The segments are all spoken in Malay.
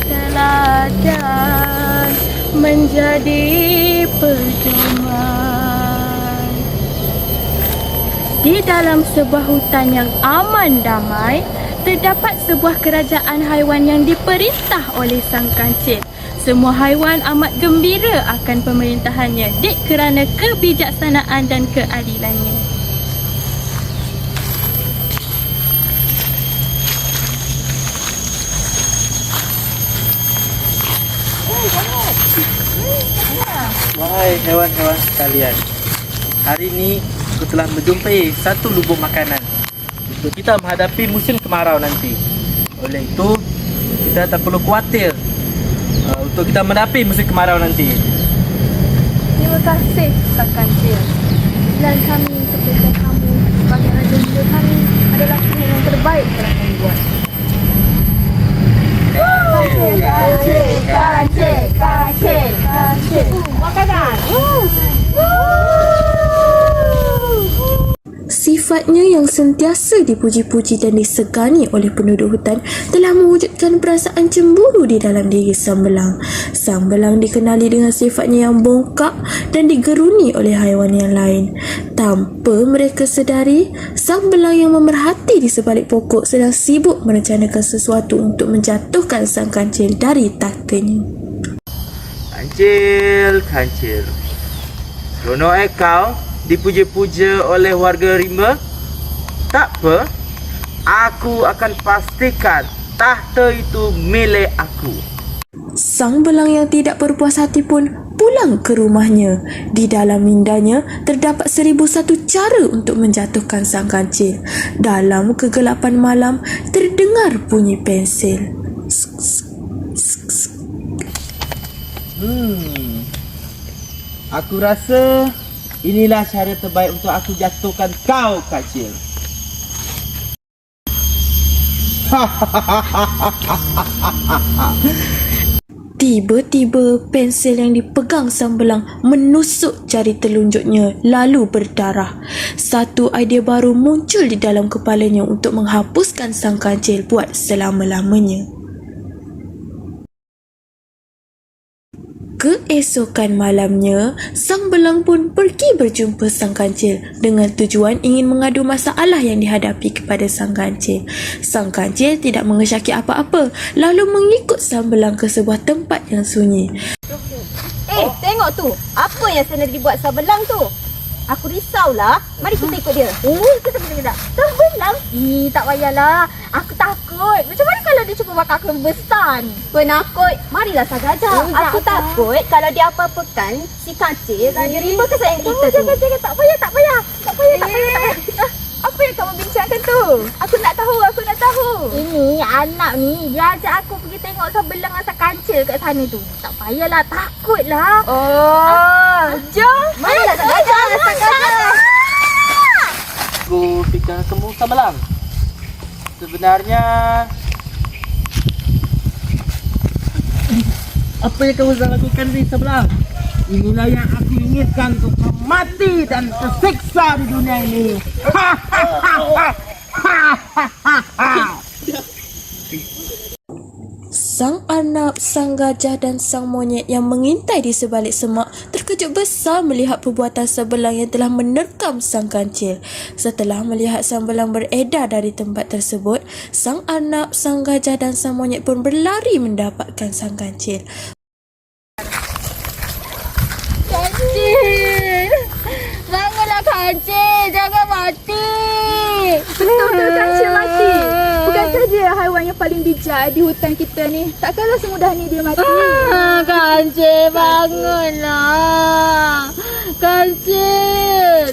teladan menjadi pedoman. Di dalam sebuah hutan yang aman damai, terdapat sebuah kerajaan haiwan yang diperintah oleh sang kancil. Semua haiwan amat gembira akan pemerintahannya kerana kebijaksanaan dan keadilannya. Wahai hewan-hewan sekalian, hari ini aku telah menjumpai satu lubung makanan untuk kita menghadapi musim kemarau nanti. Oleh itu, kita tak perlu khawatir untuk kita menghadapi musim kemarau nanti. Terima kasih Sang Kancil. Dan kami untuk kamu sebagai raja muda kami adalah pilihan yang terbaik yang telah kami buat. Kancil. Makanan. Sifatnya yang sentiasa dipuji-puji dan disegani oleh penduduk hutan telah mewujudkan perasaan cemburu di dalam diri sang belang. Sang belang dikenali dengan sifatnya yang bongkak dan digeruni oleh haiwan yang lain. Tanpa mereka sedari, sang belang yang memerhati di sebalik pokok sedang sibuk merencanakan sesuatu untuk menjatuhkan sang kancil dari tahtanya. Kancil. Seronok kau dipuja-puja oleh warga rimba? Tak apa, aku akan pastikan tahta itu milik aku. Sang belang yang tidak berpuas hati pun pulang ke rumahnya. Di dalam mindanya terdapat 1001 cara untuk menjatuhkan sang kancil. Dalam kegelapan malam terdengar bunyi pensil. Aku rasa inilah cara terbaik untuk aku jatuhkan kau, kancil. Tiba-tiba pensil yang dipegang sang belang menusuk jari telunjuknya lalu berdarah. Satu idea baru muncul di dalam kepalanya untuk menghapuskan sang kancil buat selama-lamanya. Keesokan malamnya, sang belang pun pergi berjumpa sang kancil dengan tujuan ingin mengadu masalah yang dihadapi kepada sang kancil. Sang kancil tidak mengesyaki apa-apa, lalu mengikut sang belang ke sebuah tempat yang sunyi. Tengok tu. Apa yang sebenarnya dibuat sabelang tu? Aku risaulah. Mari kita ikut dia. Kita. Sabelang? Tak payahlah. Aku takut. Macam mana kalau dia cuba bakar aku besar ni? Penakut. Marilah Sang Gajah. Aku takut kalau dia apa-apakan si kancil dan dia rimba kesayangan kita tu. Jangan. Tak payah. Apa yang kamu bincangkan tu? Aku nak tahu. Ini anak ni dia ajak aku pergi tengok sabelang asal kancil kat sana tu. Tak payahlah, takutlah. Jom. Marilah Sang Gajah. Aku fikir kamu sabelang. Sebenarnya apa yang kamu sedang lakukan ni sebelang? Inilah yang aku inginkan untuk kau mati dan tersiksa di dunia ini. Sang anak, sang gajah dan sang monyet yang mengintai di sebalik semak terkejut besar melihat perbuatan sebelang yang telah menerkam sang kancil. Setelah melihat sang belang beredar dari tempat tersebut, sang anak, sang gajah dan sang monyet pun berlari mendapatkan sang kancil. Kancil! Bangunlah Kancil! Jangan mati! Betul kancil mati. Bukankah dia haiwan yang paling bijak di hutan kita ni? Takkanlah semudah ni dia mati. Kancil, bangunlah! Kancil!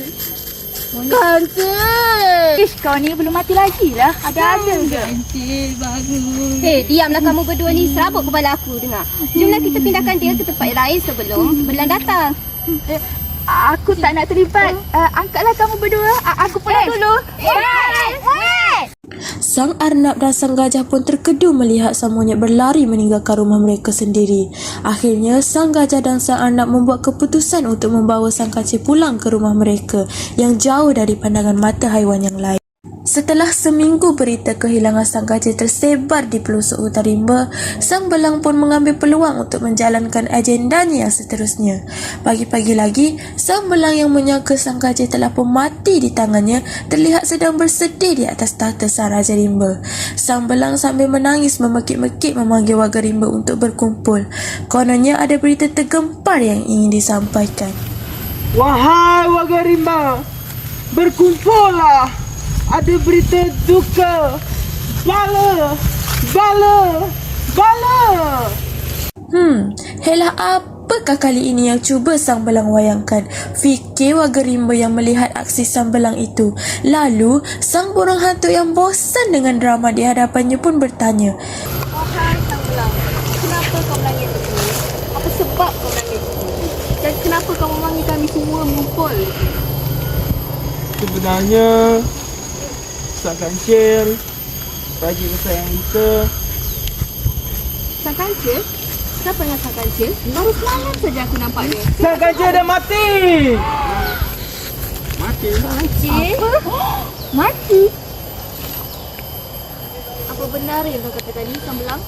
Kau ni belum mati lagi lah. Ada je. Kancil, bangun! Diamlah kamu berdua ni. Serabut kepala aku, dengar. Jomlah kita pindahkan dia ke tempat lain sebelum belang datang. Aku tak nak terlibat. Angkatlah kamu berdua. Aku pulang dulu. Sang arnab dan sang gajah pun terkedu melihat sang monyet berlari meninggalkan rumah mereka sendiri. Akhirnya, sang gajah dan sang arnab membuat keputusan untuk membawa sang kancil pulang ke rumah mereka yang jauh dari pandangan mata haiwan yang lain. Setelah seminggu berita kehilangan sang gajah tersebar di pelosok hutan rimba, sang belang pun mengambil peluang untuk menjalankan agendanya yang seterusnya. Pagi-pagi lagi, sang belang yang menyangka sang gajah telah pun mati di tangannya terlihat sedang bersedih di atas tahta sang raja rimba. Sang belang sambil menangis memekik-mekik memanggil warga rimba untuk berkumpul. Kononnya ada berita tergempar yang ingin disampaikan. Wahai warga rimba, berkumpullah. Ada berita duka. Bala! Bala! Bala! Helah apakah kali ini yang cuba sang belang wayangkan? Fikir warga rimba yang melihat aksi sang belang itu. Lalu, sang burung hantu yang bosan dengan drama di hadapannya pun bertanya. Wahai sang belang, kenapa kau menangis begini? Apa sebab kau menangis begini? Dan kenapa kau memanggil kami semua mengumpul? Sebenarnya Sang Kancil, raja kesayangan kita. Sang Kancil? Siapa yang Sang Kancil? Baru semalam saja aku nampak dia. Sang Kancil dah mati. Mati? Kancil? Apa? Mati? Apa benar yang kau kata tadi, Sang Belang?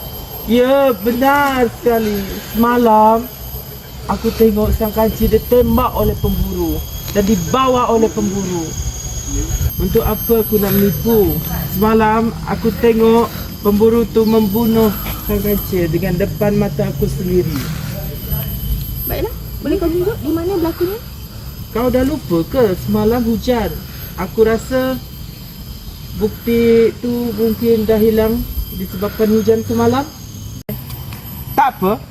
Ya, benar sekali. Semalam aku tengok Sang Kancil ditembak oleh pemburu dan dibawa oleh pemburu. Untuk apa aku nak menipu? Semalam aku tengok pemburu tu membunuh Sang Kancil dengan depan mata aku sendiri. Baiklah, boleh kau tunjuk di mana berlakunya? Kau dah lupa ke semalam hujan? Aku rasa bukti tu mungkin dah hilang disebabkan hujan semalam. Tak apa,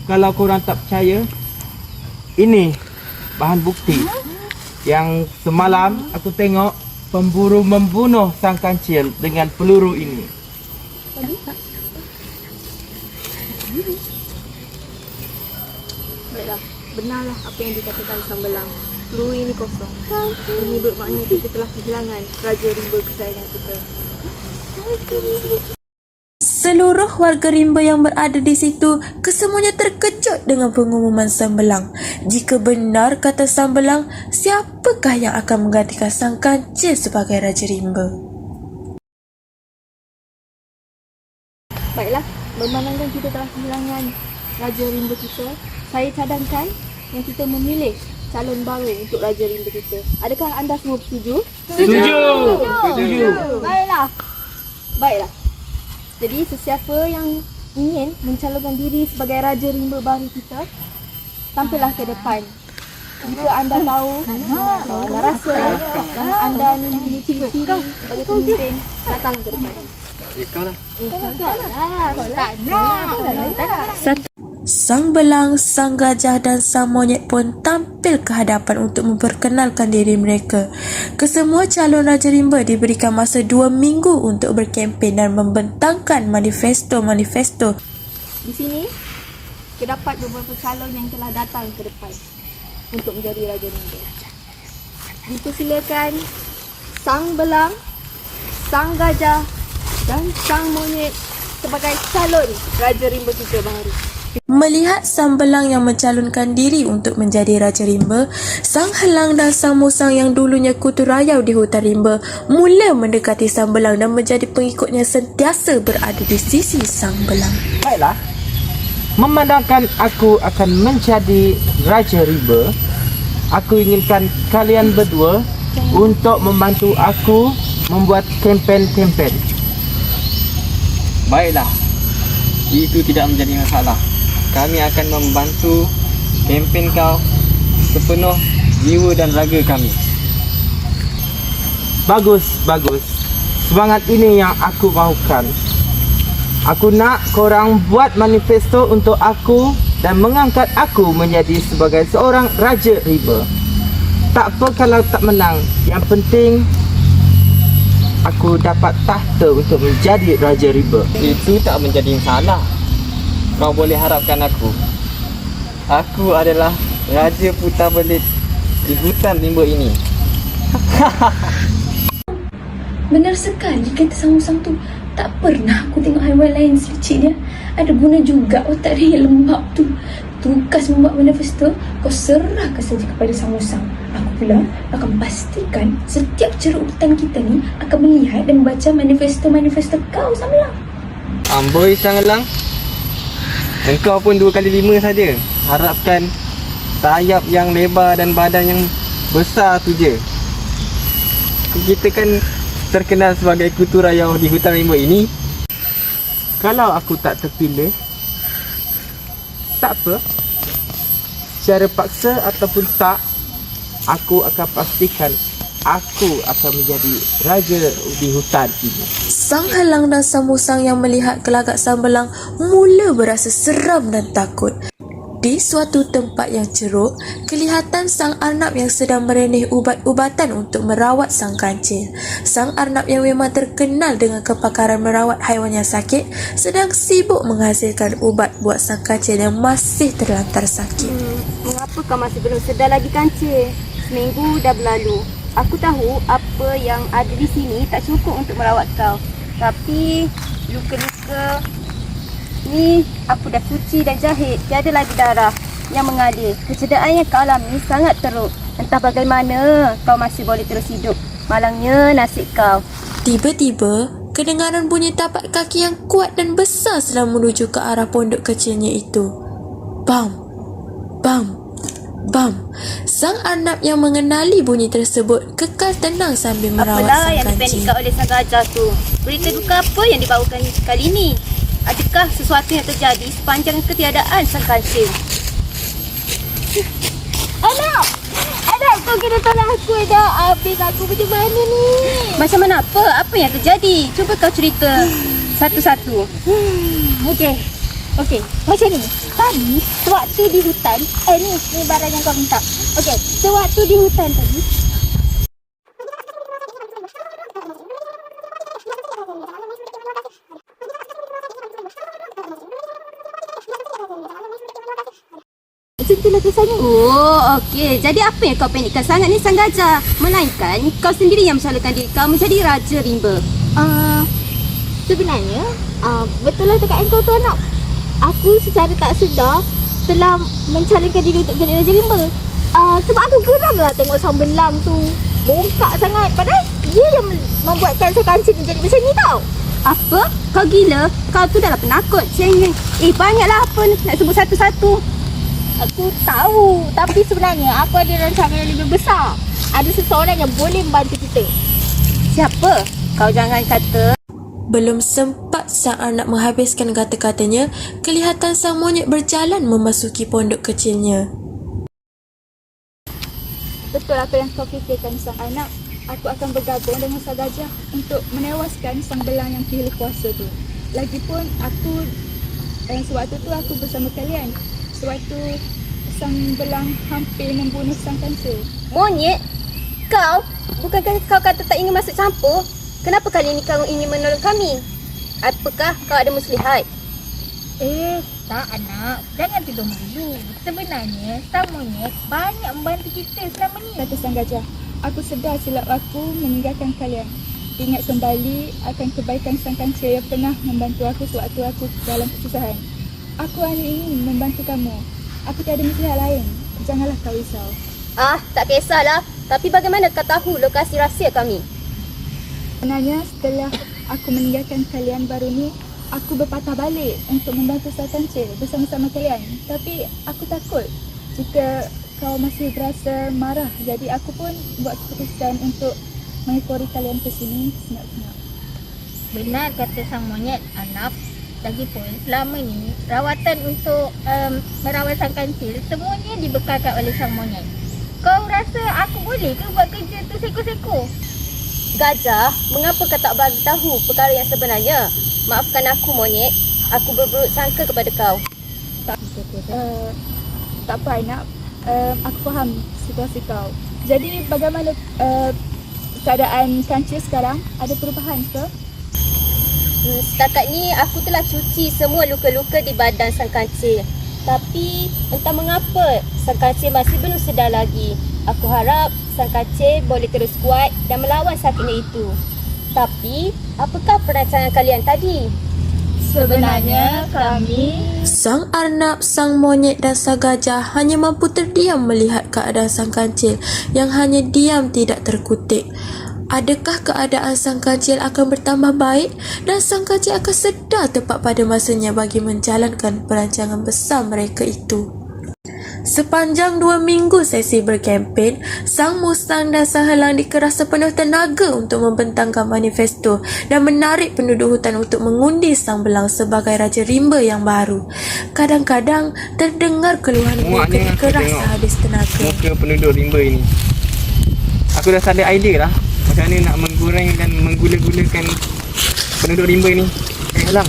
kalau korang tak percaya, ini bahan bukti. Yang semalam aku tengok pemburu membunuh Sang Kancil dengan peluru ini. Baiklah, benarlah apa yang dikatakan Sang Belang. Peluru ini kosong. Ini bermakna kita telah kehilangan Raja Rimba kesayangan kita. Seluruh warga rimba yang berada di situ kesemuanya terkejut dengan pengumuman sang belang. Jika benar kata sang belang, siapakah yang akan menggantikan sang kancil sebagai raja rimba? Baiklah, memandangkan kita telah kehilangan Raja Rimba kita, saya cadangkan yang kita memilih calon baru untuk Raja Rimba kita. Adakah anda semua setuju? Setuju. Baiklah. Jadi sesiapa yang ingin mencalonkan diri sebagai Raja Rimba baru kita, tampillah ke depan. Jika anda tahu, anda rasa dan anda mempunyai ciri-ciri sebagai pemimpin, datang ke depan. Sang belang, sang gajah dan sang monyet pun tampil ke hadapan untuk memperkenalkan diri mereka. Kesemua calon Raja Rimba diberikan masa 2 minggu untuk berkempen dan membentangkan manifesto-manifesto. Di sini, terdapat beberapa calon yang telah datang ke depan untuk menjadi Raja Rimba. Dipersilakan sang belang, sang gajah dan sang monyet sebagai calon Raja Rimba kita baru. Melihat sang belang yang mencalonkan diri untuk menjadi Raja Rimba, sang helang dan sang musang yang dulunya kutu rayau di hutan rimba mula mendekati sang belang dan menjadi pengikutnya sentiasa berada di sisi sang belang. Baiklah, memandangkan aku akan menjadi Raja Rimba, aku inginkan kalian berdua untuk membantu aku membuat kempen-kempen. Baiklah, itu tidak menjadi masalah. Kami akan membantu kempen kau sepenuh jiwa dan raga kami. Bagus. Semangat ini yang aku mahukan. Aku nak korang buat manifesto untuk aku dan mengangkat aku menjadi sebagai seorang Raja Rimba. Tak apa kalau tak menang. Yang penting aku dapat tahta untuk menjadi Raja Rimba. Itu tak menjadi masalah. Kau boleh harapkan aku. Aku adalah Raja Putar Belit di hutan rimba ini. Benar sekali kata sang-sang tu. Tak pernah aku tengok haiwan lain sekecil dia. Ada guna juga otak dia yang lembab tu. Tugas membuat manifesto kau serahkan saja kepada Sang Musang. Aku pula akan pastikan setiap ceruk hutan kita ni akan melihat dan membaca manifesto-manifesto kau, Sang Belang. Amboi Sang Elang. Engkau pun 2 kali 5 saja. Harapkan sayap yang lebar dan badan yang besar tu je. Kita kan terkenal sebagai kutu rayau di hutan rimba ini. Kalau aku tak terpilih, tak apa. Secara paksa ataupun tak, aku akan pastikan aku akan menjadi raja di hutan ini. Sang Helang dan Sang Musang yang melihat gelagat Sang Belang mula berasa seram dan takut. Di suatu tempat yang ceruk, kelihatan Sang Arnab yang sedang merenih ubat-ubatan untuk merawat Sang Kancil. Sang Arnab yang memang terkenal dengan kepakaran merawat haiwan yang sakit sedang sibuk menghasilkan ubat buat Sang Kancil yang masih terlantar sakit. Mengapa kau masih belum sedar lagi, Kancil? Seminggu dah berlalu. Aku tahu apa yang ada di sini tak cukup untuk merawat kau. Tapi luka-luka ni aku dah cuci dan jahit. Tiada lagi darah yang mengalir. Kecederaan yang kau alami sangat teruk. Entah bagaimana kau masih boleh terus hidup. Malangnya nasib kau. Tiba-tiba, kedengaran bunyi tapak kaki yang kuat dan besar sedang menuju ke arah pondok kecilnya itu. Bam! Bam! Bam! Sang Arnab yang mengenali bunyi tersebut kekal tenang sambil merawat Apalah Sang yang Kancil. dipanikkan oleh sang gajah tu? Berita duka apa yang dibawakan kali ini? Adakah sesuatu yang terjadi sepanjang ketiadaan Sang Kancil? Anak! Anak, kau kena tolong aku dah. Habis aku macam mana ni? Macam mana apa? Apa yang terjadi? Cuba kau cerita satu-satu. Okey, macam ni. Tadi, sewaktu di hutan, ni barang yang kau minta. Okey, sewaktu di hutan tadi, macam itulah kisahnya. Oh, okey. Jadi apa yang kau panikkan sangat ni, Sang Gajah? Melainkan kau sendiri yang mencalonkan diri kau menjadi Raja Rimba. Sebenarnya, betul lah cakap kau tu, anak. Aku secara tak sedar telah mencalonkan diri untuk menjadi Raja Rimba. Sebab aku geram lah tengok Sang Belang tu bongkak sangat. Padahal dia yang membuatkan Sang Kancil menjadi macam ni tau. Apa? Kau gila? Kau tu dah lah penakut, cengeng. Banyaklah apa nak sebut satu-satu. Aku tahu, tapi sebenarnya aku ada rancangan yang lebih besar. Ada seseorang yang boleh membantu kita. Siapa? Kau jangan kata. Belum sempat Sang Arnab menghabiskan kata-katanya, kelihatan sang monyet berjalan memasuki pondok kecilnya. Betul apa yang kau fikirkan, Sang Arnab. Aku akan bergabung dengan Sang Gajah untuk menewaskan Sang Belang yang pilih kuasa tu. Lagipun aku sewaktu tu aku bersama kalian. Sewaktu Sang Belang hampir membunuh Sang Kancil. Monyet? Kau? Bukankah kau kata tak ingin masuk campur? Kenapa kali ini kau ingin menolong kami? Apakah kau ada muslihat? Tak anak. Jangan tidur malu. Sebenarnya Sang Monyet banyak membantu kita selama ni. Kata Sang Gajah, aku sedar silap aku meninggalkan kalian. Ingat kembali akan kebaikan Sang Kancil yang pernah membantu aku sewaktu aku dalam kesusahan. Aku hanya ingin membantu kamu. Aku tiada muslihat lain. Janganlah kau risau. Tak kisahlah. Tapi bagaimana kau tahu lokasi rahsia kami? Sebenarnya setelah aku meninggalkan kalian baru ni, aku berpatah balik untuk membantu Sang Kancil bersama-sama kalian. Tapi aku takut jika kau masih berasa marah. Jadi aku pun buat keputusan untuk mengikori kalian ke sini senang-senang. Benar kata Sang Monyet, Arnab. Lagipun selama ni rawatan untuk merawat Sang Kancil semuanya dibekalkan oleh Sang Monyet. Kau rasa aku boleh ke buat kerja tu seko-seko? Gajah, mengapa kau tak bagi tahu perkara yang sebenarnya? Maafkan aku, Monyet. Aku berburuk sangka kepada kau. Tak apa, Arnab. Aku faham situasi kau. Jadi bagaimana keadaan Kancil sekarang? Ada perubahan ke? Setakat ni aku telah cuci semua luka-luka di badan Sang Kancil. Tapi entah mengapa Sang Kancil masih belum sedar lagi. Aku harap Sang Kancil boleh terus kuat dan melawan sakitnya itu. Tapi apakah perancangan kalian tadi? Sebenarnya kami Sang Arnab, sang monyet dan sang gajah hanya mampu terdiam melihat keadaan sang kancil yang hanya diam tidak terkutik. Adakah keadaan sang kancil akan bertambah baik dan sang kancil akan sedar tepat pada masanya bagi menjalankan perancangan besar mereka itu? Sepanjang 2 minggu sesi berkempen, Sang Musang dan Sang Helang dikeras sepenuh tenaga untuk membentangkan manifesto dan menarik penduduk hutan untuk mengundi Sang Belang sebagai Raja Rimba yang baru. Kadang-kadang terdengar keluhan mereka dikeras sehabis tenaga. Muka penduduk rimba ini. Aku dah ada idea lah macam mana nak menggoreng dan menggula-gulakan penduduk rimba ini. Helang,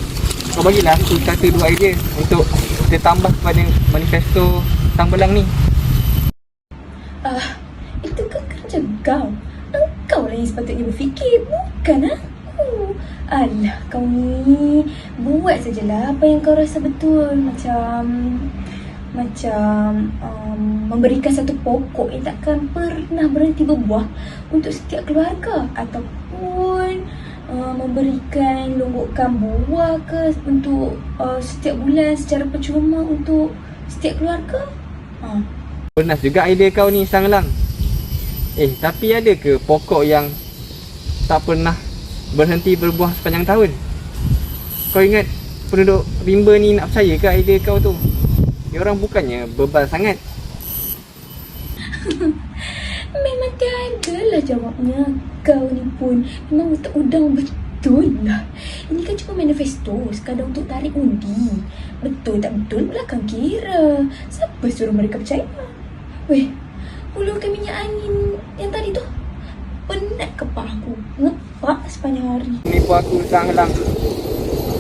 kau bagilah aku satu dua idea untuk kita tambah kepada manifesto Sang Belang ni. Itu kan kerja kau. Engkau lah yang sepatutnya berfikir, bukan aku. Alah, kau ni buat sajalah apa yang kau rasa betul. Macam memberikan satu pokok yang takkan pernah berhenti berbuah untuk setiap keluarga, ataupun memberikan longgokan buah ke untuk setiap bulan secara percuma untuk setiap keluarga. Pernah juga idea kau ni, Sang Helang. Tapi ada ke pokok yang tak pernah berhenti berbuah sepanjang tahun? Kau ingat penduduk rimba ni nak percaya ke idea kau tu? Diorang bukannya bebal sangat. Memang tiada lah jawabnya. Kau ni pun memang tak udang betul lah. Ini kan cuma manifesto sekadar untuk tarik undi. Betul tak betul belakang kira. Siapa suruh mereka percaya? Weh, hulurkan minyak angin yang tadi tu. Penat kepala aku. Ngepak sepanjang hari. Nipu aku, Sang Helang.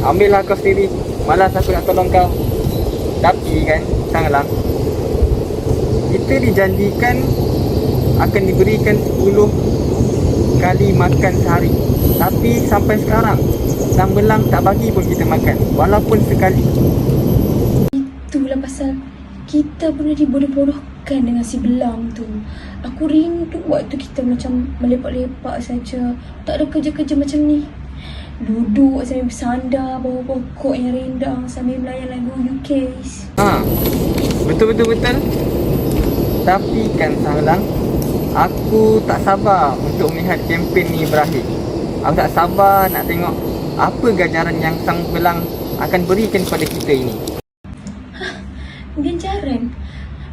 Ambillah kau sendiri. Malas aku nak tolong kau. Tapi kan, Sang Helang, kita dijanjikan akan diberikan 10 kali makan sehari. Tapi sampai sekarang Sang Belang tak bagi pun kita makan, walaupun sekali. Itulah pasal kita pernah dibodoh-bodohkan dengan si Belang tu. Aku rindu waktu kita macam melepak-lepak saja. Tak ada kerja-kerja macam ni. Duduk sambil bersandar bawah pokok yang rindang sambil melayan lagu UK. Betul. Tapi kan, Sang Helang, aku tak sabar untuk melihat kempen ni berakhir. Aku tak sabar nak tengok apa ganjaran yang Sang Belang akan berikan kepada kita ini. Ganjaran?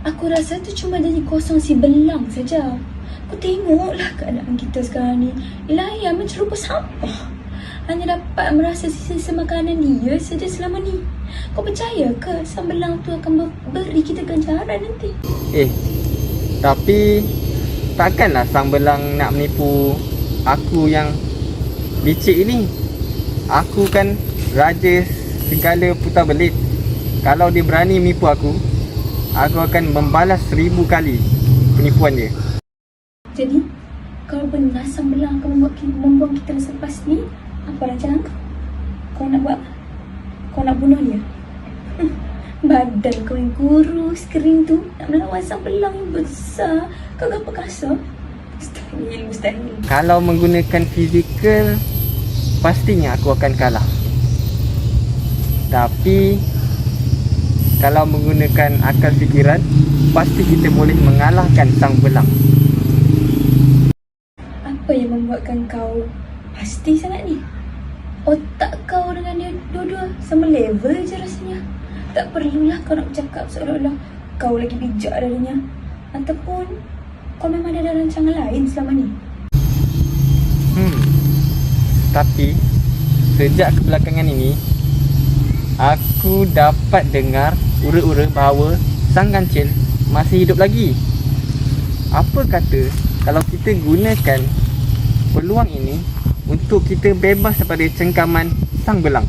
Aku rasa tu cuma jadi kosong si Belang saja. Kau tengoklah keadaan kita sekarang ni. Ilahi, macam rupa sampah. Hanya dapat merasa sisa-sisa makanan dia saja selama ni. Kau percaya ke Sang Belang tu akan beri kita ganjaran nanti? Tapi takkanlah Sang Belang nak menipu aku yang licik ini. Aku kan raja segala putar belit. Kalau dia berani menipu aku akan membalas 1000 kali penipuan dia. Jadi, kalau benar Sang Belang akan membuang kita selepas ni, apa rancangan kau? Kau nak buat apa? Kau nak bunuh dia? Badan kau yang kurus, kering tu nak melawan Sang Belang yang besar. Kau gapa kasar? Mustahil. Kalau menggunakan fizikal, pastinya aku akan kalah. Tapi kalau menggunakan akal fikiran, pasti kita boleh mengalahkan Sang Belang. Apa yang membuatkan kau pasti sangat ni? Otak kau dengan dia dua-dua sama level je rasanya. Tak perlulah kau nak bercakap seolah-olah kau lagi bijak darinya. Ataupun kau memang ada rancangan lain selama ni. Tapi sejak kebelakangan ini, aku dapat dengar ura-ura bahawa Sang Kancil masih hidup lagi. Apa kata kalau kita gunakan peluang ini untuk kita bebas daripada cengkaman Sang Belang?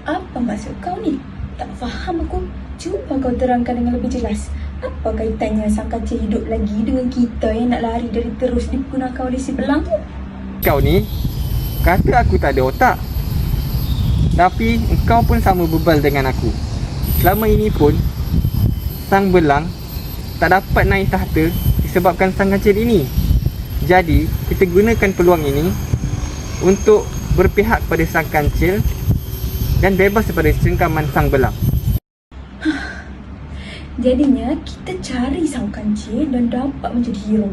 Apa maksud kau ni? Tak faham aku. Cuba kau terangkan dengan lebih jelas. Apa kaitannya Sang Kancil hidup lagi dengan kita yang nak lari dari terus digunakan oleh si Belang tu? Kau ni kata aku tak ada otak. Tapi engkau pun sama bebal dengan aku. Selama ini pun Sang Belang tak dapat naik tahta disebabkan Sang Kancil ini. Jadi kita gunakan peluang ini untuk berpihak pada Sang Kancil dan bebas daripada cengkaman sang belang. Jadinya kita cari sang kancil dan dapat menjadi hero.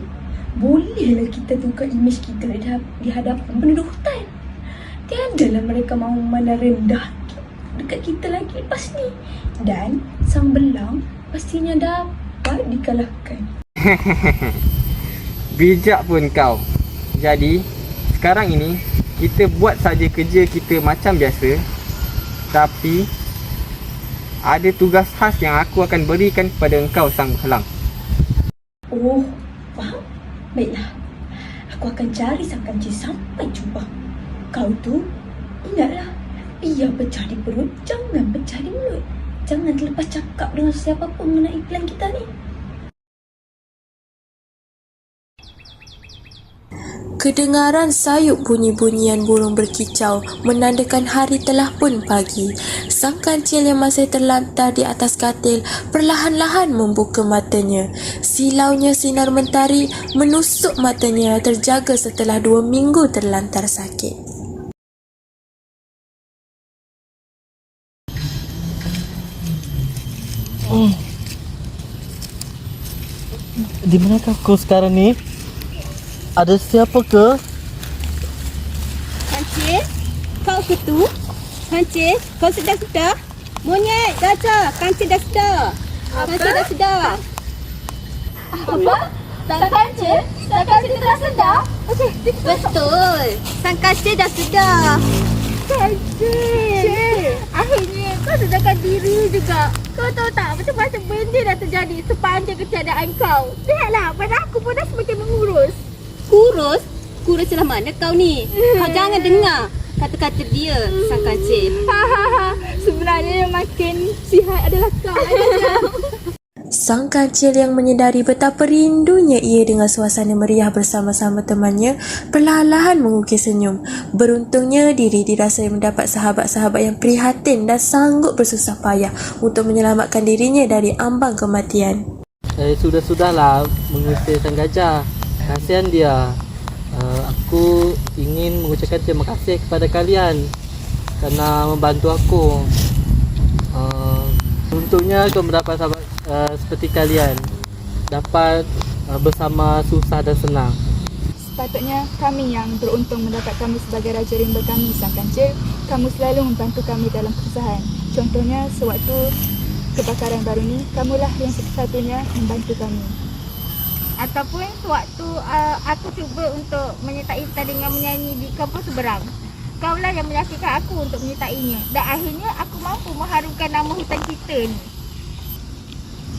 Bolehlah kita tukar imej kita di hadapan penduduk hutan. Tiadalah mereka mahu memandang rendah dekat kita lagi lepas ni. Dan sang belang pastinya dapat dikalahkan. Bijak pun kau. Jadi, sekarang ini kita buat saja kerja kita macam biasa. Tapi ada tugas khas yang aku akan berikan kepada engkau sang belang. Oh, faham? Baiklah. Aku akan cari sang kancil sampai jumpa. Kau tu, ingatlah. Biar pecah di perut, jangan pecah di mulut. Jangan terlepas cakap dengan siapa pun mengenai plan kita ni. Kedengaran sayup bunyi-bunyian burung berkicau menandakan hari telah pun pagi. Sang kancil yang masih terlantar di atas katil perlahan-lahan membuka matanya. Silaunya sinar mentari menusuk matanya terjaga setelah 2 minggu terlantar sakit. Di manakah kau sekarang ni? Ada siapa ke? Kancil, kau ke tu? Kancil, kau sedar? Monyet, gajah, kancil dah sedar. Kancil dah sedar. Apa? Sang kancil? Sang kancil telah sedar? Betul. Sang kancil dah sedar. Kancil. Akhirnya kau sedarkan diri juga. Kau tahu tak macam-macam benda dah terjadi sepanjang ketiadaan kau. Lihatlah, badan aku pun dah semakin mengurus. Kurus? Kurus celah mana kau ni? Kau jangan dengar kata-kata dia, sang kancil. Sebenarnya yang makin sihat adalah kau. Sang kancil yang menyedari betapa rindunya ia dengan suasana meriah bersama-sama temannya perlahan-lahan mengukir senyum. Beruntungnya diri dirasa mendapat sahabat-sahabat yang prihatin dan sanggup bersusah payah untuk menyelamatkan dirinya dari ambang kematian. Sudah-sudahlah mengusir sang gajah. Kasihan dia. Aku ingin mengucapkan terima kasih kepada kalian kerana membantu aku. Untungnya kau mendapat sahabat seperti kalian, dapat bersama susah dan senang. Sepatutnya kami yang beruntung mendapat kamu sebagai Raja Rimba kami, sang kancil. Kamu selalu membantu kami dalam kesusahan. Contohnya sewaktu kebakaran baru ni, kamulah yang satu-satunya membantu kami. Ataupun sewaktu aku cuba untuk menyertai dengan menyanyi di kampus seberang. Kaulah yang meyakinkan aku untuk menyertainya. Dan akhirnya aku mampu mengharumkan nama hutan kita ni.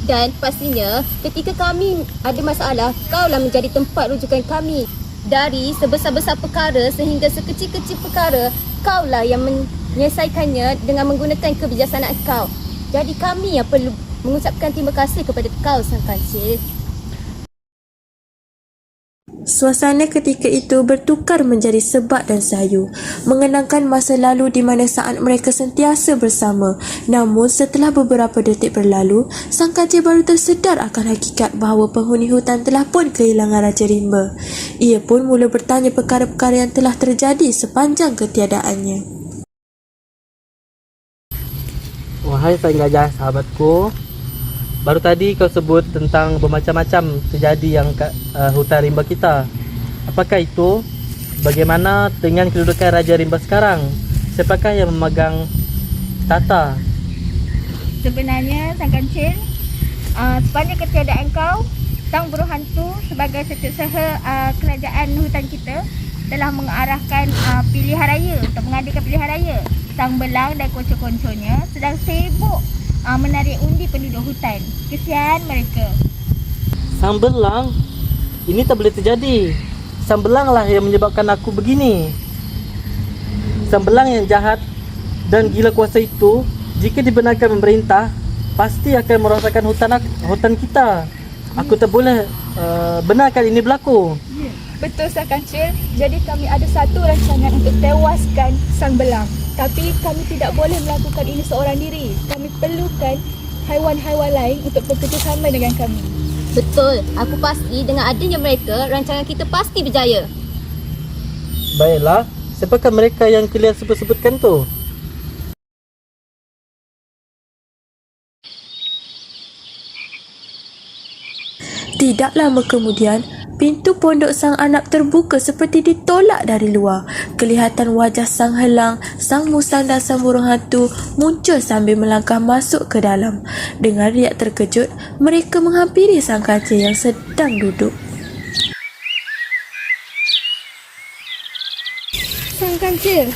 Dan pastinya ketika kami ada masalah, kaulah menjadi tempat rujukan kami. Dari sebesar-besar perkara sehingga sekecil-kecil perkara, kaulah yang menyelesaikannya dengan menggunakan kebijaksanaan kau. Jadi kami yang perlu mengucapkan terima kasih kepada kau, sang kancil. Suasana ketika itu bertukar menjadi sebab dan sayu, mengenangkan masa lalu di mana saat mereka sentiasa bersama. Namun setelah beberapa detik berlalu, sang kancil baru tersedar akan hakikat bahawa penghuni hutan telah pun kehilangan Raja Rimba. Ia pun mula bertanya perkara-perkara yang telah terjadi sepanjang ketiadaannya. Wahai sang gajah sahabatku, baru tadi kau sebut tentang bermacam-macam terjadi yang kat hutan rimba kita. Apakah itu? Bagaimana dengan kedudukan Raja Rimba sekarang? Siapakah yang memegang tata? Sebenarnya sang kancil, sepanjang ketiadaan kau, Sang Buruh Hantu sebagai setiausaha kerajaan hutan kita telah mengarahkan pilihan raya untuk mengadakan pilihan raya. Sang Belang dan konco-konconya sedang sibuk menarik undi penduduk hutan. Kesian mereka. Sang Belang? Ini tak boleh terjadi. Sang Belang lah yang menyebabkan aku begini. Sang Belang yang jahat dan gila kuasa itu, jika dibenarkan memerintah, pasti akan merosakkan hutan kita. Aku tak boleh benarkan ini berlaku. Betul, sang kancil. Jadi kami ada satu rancangan untuk tewaskan sang belang. Tapi kami tidak boleh melakukan ini seorang diri. Kami perlukan haiwan-haiwan lain untuk bekerjasama dengan kami. Betul, aku pasti dengan adanya mereka, rancangan kita pasti berjaya. Baiklah, siapakah mereka yang kalian sebut-sebutkan tu? Tidak lama kemudian, pintu pondok sang anak terbuka seperti ditolak dari luar. Kelihatan wajah sang helang, sang musang dan sang burung hantu muncul sambil melangkah masuk ke dalam. Dengan riak terkejut, mereka menghampiri sang kancil yang sedang duduk. Sang kancil,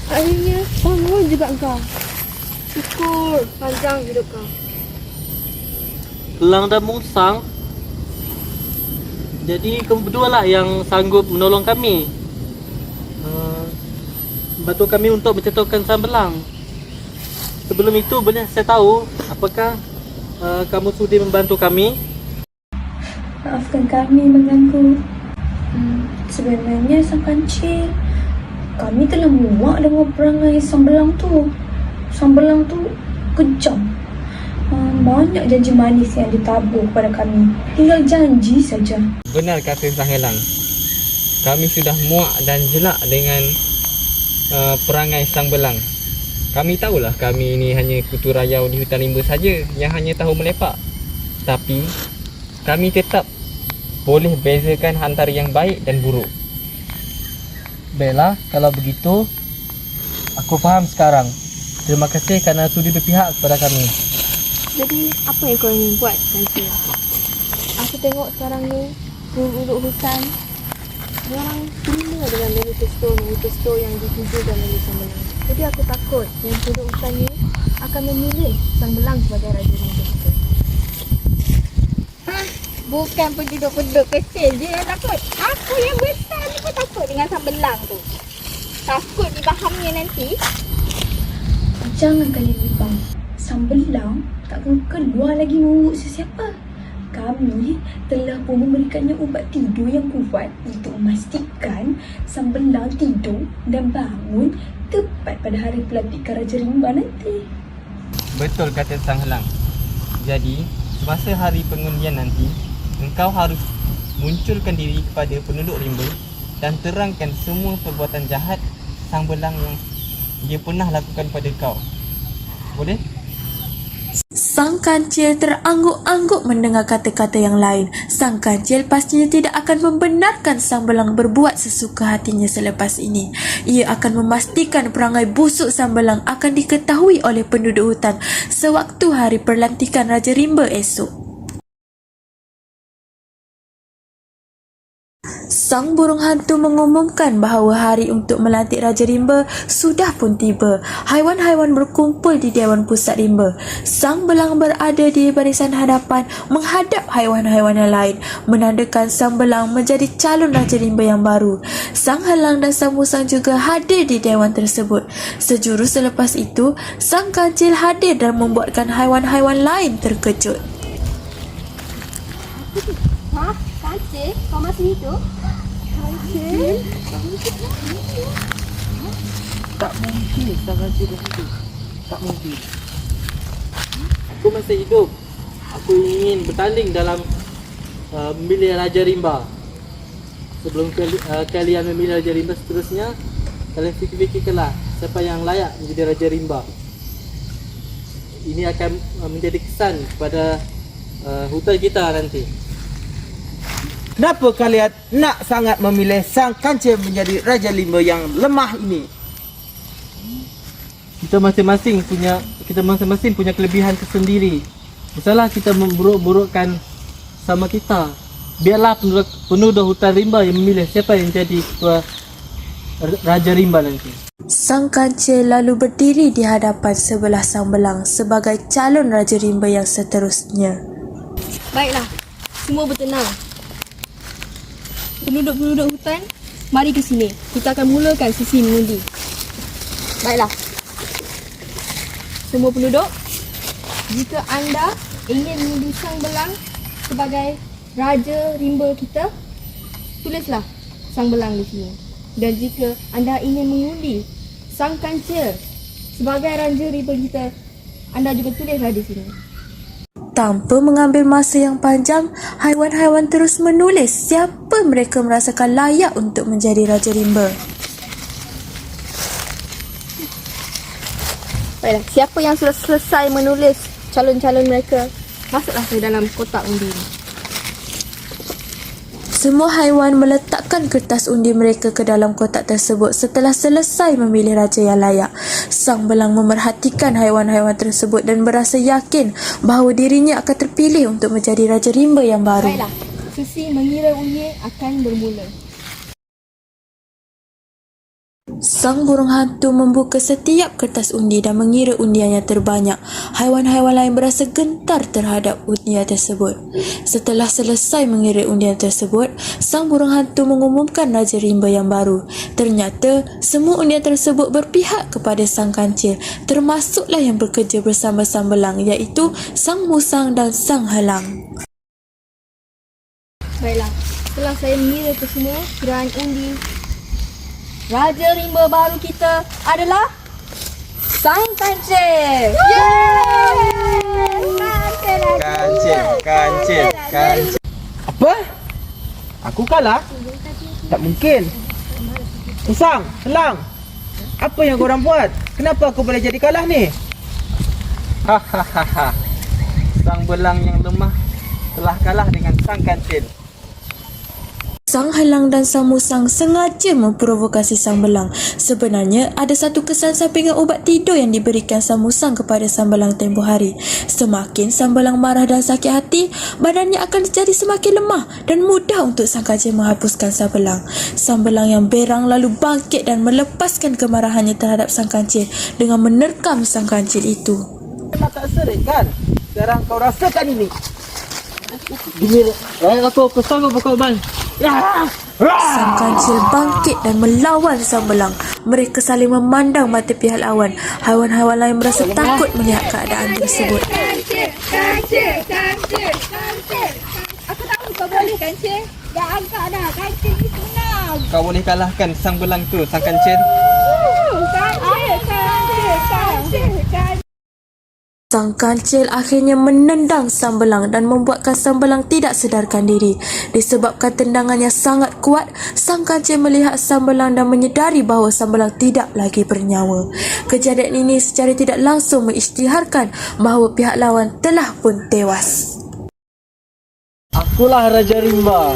akhirnya bangun juga kau. Syukur panjang hidup kau. Elang dan musang. Jadi kamu berdua lah yang sanggup menolong kami. Bantu kami untuk mencetuskan sang belang. Sebelum itu boleh saya tahu apakah kamu sudi membantu kami? Maafkan kami mengganggu. Sebenarnya sang kancil, kami telah muak dengan perangai sang belang tu. Sang belang tu kejam. Banyak janji manis yang ditabur kepada kami. Tinggal janji saja. Benar kata sang helang. Kami sudah muak dan jelak dengan perangai sang belang. Kami tahulah kami ini hanya kutu rayau di hutan rimba saja yang hanya tahu melepak. Tapi kami tetap boleh bezakan antara yang baik dan buruk. Baiklah, kalau begitu aku faham sekarang. Terima kasih kerana sudi berpihak kepada kami. Jadi apa yang kau ingin buat nanti? Aku tengok sekarang ni penduduk hutan orang gembira dengan manifesto yang ditujukan oleh sang belang. Jadi aku takut yang penduduk hutan ni akan memilih sang belang sebagai raja rimba kita. Bukan penduduk-penduduk kecil je yang takut. Aku yang besar ni pun takut dengan sang belang tu. Takut dibahamnya nanti. Jangan kalian bimbang. Sang belang takkan keluar lagi mengurut sesiapa. Kami telah pun memberikannya ubat tidur yang kuat untuk memastikan sang belang tidur dan bangun tepat pada hari pelantikan Raja Rimba nanti. Betul kata sang helang. Jadi, semasa hari pengundian nanti, engkau harus munculkan diri kepada penduduk rimba dan terangkan semua perbuatan jahat sang belang yang dia pernah lakukan pada kau. Boleh? Sang kancil terangguk-angguk mendengar kata-kata yang lain. Sang kancil pastinya tidak akan membenarkan sang belang berbuat sesuka hatinya selepas ini. Ia akan memastikan perangai busuk sang belang akan diketahui oleh penduduk hutan sewaktu hari perlantikan Raja Rimba esok. Sang burung hantu mengumumkan bahawa hari untuk melantik Raja Rimba sudah pun tiba. Haiwan-haiwan berkumpul di Dewan Pusat Rimba. Sang belang berada di barisan hadapan menghadap haiwan-haiwan yang lain, menandakan sang belang menjadi calon Raja Rimba yang baru. Sang helang dan sang musang juga hadir di dewan tersebut. Sejurus selepas itu, sang kancil hadir dan membuatkan haiwan-haiwan lain terkejut. Ha? Kancil? Kau masih hidup? Kancil? Tak mungkin sang kancil begitu. Tak mungkin. Aku masih hidup. Aku ingin bertanding dalam memilih Raja Rimba. Sebelum kalian memilih Raja Rimba seterusnya, kalian fikir-fikirkanlah siapa yang layak menjadi Raja Rimba. Ini akan menjadi kesan kepada hutan kita nanti. Kenapa kalian nak sangat memilih sang kancil menjadi Raja Rimba yang lemah ini? Kita masing-masing punya kelebihan tersendiri. Misalnya kita memburuk-burukkan sama kita. Biarlah penduduk hutan rimba yang memilih siapa yang jadi ketua Raja Rimba nanti. Sang kancil lalu berdiri di hadapan sebelah sang belang sebagai calon Raja Rimba yang seterusnya. Baiklah, semua bertenang. Penduduk-penduduk hutan, mari ke sini. Kita akan mulakan sesi mengundi. Baiklah. Semua penduduk, jika anda ingin mengundi sang belang sebagai Raja Rimba kita, tulislah sang belang di sini. Dan jika anda ingin mengundi sang kancil sebagai Raja Rimba kita, anda juga tulislah di sini. Tanpa mengambil masa yang panjang, haiwan-haiwan terus menulis siapa mereka merasakan layak untuk menjadi Raja Rimba. Baiklah, siapa yang sudah selesai menulis calon-calon mereka, masuklah ke dalam kotak undi ini. Semua haiwan meletakkan kertas undi mereka ke dalam kotak tersebut setelah selesai memilih raja yang layak. Sang belang memerhatikan haiwan-haiwan tersebut dan berasa yakin bahawa dirinya akan terpilih untuk menjadi raja rimba yang baru. Baiklah, sesi mengira undi akan bermula. Sang burung hantu membuka setiap kertas undi dan mengira undian yang terbanyak. Haiwan-haiwan lain berasa gentar terhadap undian tersebut. Setelah selesai mengira undian tersebut, sang burung hantu mengumumkan raja rimba yang baru. Ternyata, semua undian tersebut berpihak kepada sang kancil, termasuklah yang bekerja bersama sang belang, iaitu sang musang dan sang halang. Baiklah, setelah saya mengira ke semua kiraan undi, raja rimba baru kita adalah Sang Kancil. Kancil. Apa? Aku kalah? Tak mungkin. Musang, Helang. Apa yang korang buat? Kenapa aku boleh jadi kalah ni? Hahaha. Sang belang yang lemah telah kalah dengan sang kancil. Sang halang dan sang musang sengaja memprovokasi sang belang. Sebenarnya, ada satu kesan sampingan ubat tidur yang diberikan sang musang kepada sang belang tempoh hari. Semakin sang belang marah dan sakit hati, badannya akan jadi semakin lemah dan mudah untuk sang kancil menghapuskan sang belang. Sang belang yang berang lalu bangkit dan melepaskan kemarahannya terhadap sang kancil dengan menerkam sang kancil itu. Memang tak serik kan? Sekarang kau rasakan ini. Aku sanggup kau bang. Sang kancil bangkit dan melawan sang belang. Mereka saling memandang mata pihak lawan. Haiwan-haiwan lain merasa takut melihat keadaan tersebut. Kancil. Aku tahu kau boleh, Kancil. Dah angkat dah. Kancil ni senang. Kau boleh kalahkan sang belang tu, sang kancil. Kancil. Sang kancil akhirnya menendang sang belang dan membuatkan sang belang tidak sedarkan diri. Disebabkan tendangan yang sangat kuat, sang kancil melihat sang belang dan menyedari bahawa sang belang tidak lagi bernyawa. Kejadian ini secara tidak langsung mengisytiharkan bahawa pihak lawan telah pun tewas. Akulah raja rimba.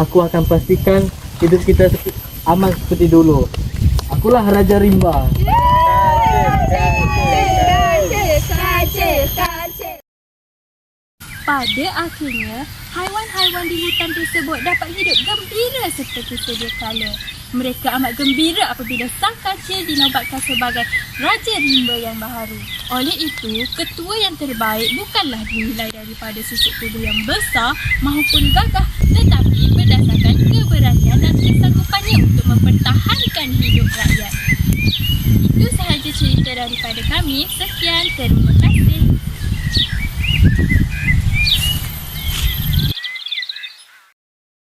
Aku akan pastikan hidup kita aman seperti dulu. Akulah raja rimba. Pada akhirnya, haiwan-haiwan di hutan tersebut dapat hidup gembira seperti sedia kala. Mereka amat gembira apabila sang kancil dinobatkan sebagai raja rimba yang baharu. Oleh itu, ketua yang terbaik bukanlah dinilai daripada susuk tubuh yang besar maupun gagah, tetapi berdasarkan keberanian dan kesanggupannya untuk mempertahankan hidup rakyat. Itu sahaja cerita daripada kami. Sekian, terima kasih.